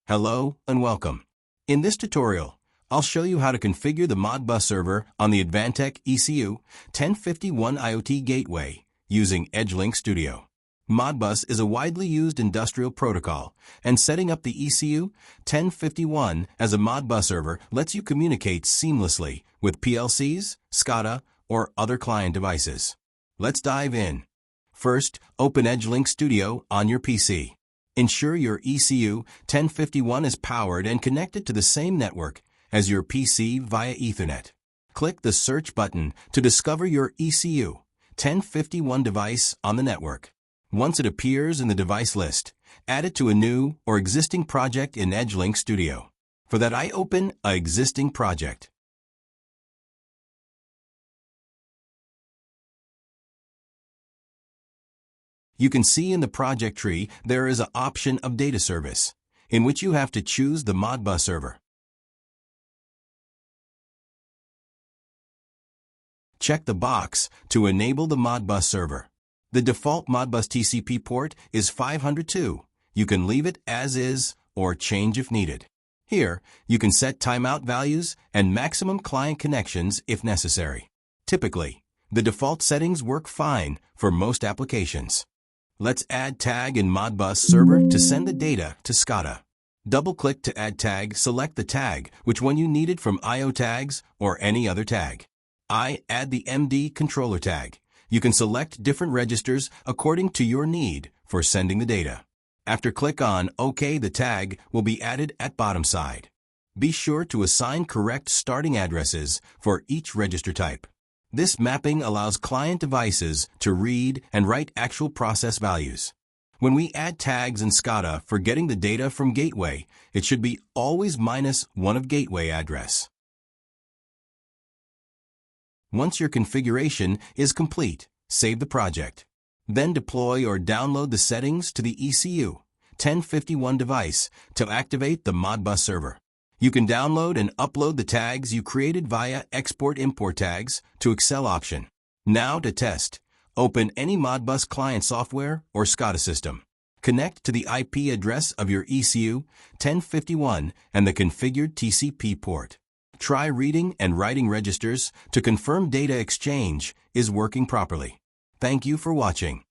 Hello and welcome. In this tutorial, I'll show you how to configure the Modbus server on the Advantech ECU-1051 IoT Gateway using EdgeLink Studio. Modbus is a widely used industrial protocol, and setting up the ECU-1051 as a Modbus server lets you communicate seamlessly with PLCs, SCADA, or other client devices. Let's dive in. First, open EdgeLink Studio on your PC. Ensure your ECU-1051 is powered and connected to the same network as your PC via Ethernet. Click the Search button to discover your ECU-1051 device on the network. Once it appears in the device list, add it to a new or existing project in EdgeLink Studio. For that, I open an existing project. You can see in the project tree there is an option of data service, in which you have to choose the Modbus server. Check the box to enable the Modbus server. The default Modbus TCP port is 502. You can leave it as is or change if needed. Here, you can set timeout values and maximum client connections if necessary. Typically, the default settings work fine for most applications. Let's add tag in Modbus server to send the data to SCADA. Double-click to add tag, select the tag, which one you needed from IO tags or any other tag. I add the MD controller tag. You can select different registers according to your need for sending the data. After click on OK, the tag will be added at bottom side. Be sure to assign correct starting addresses for each register type. This mapping allows client devices to read and write actual process values. When we add tags in SCADA for getting the data from Gateway, it should be always -1 of Gateway address. Once your configuration is complete, save the project. Then deploy or download the settings to the ECU-1051 device to activate the Modbus server. You can download and upload the tags you created via Export-Import Tags to Excel option. Now to test, open any Modbus client software or SCADA system. Connect to the IP address of your ECU-1051 and the configured TCP port. Try reading and writing registers to confirm data exchange is working properly. Thank you for watching.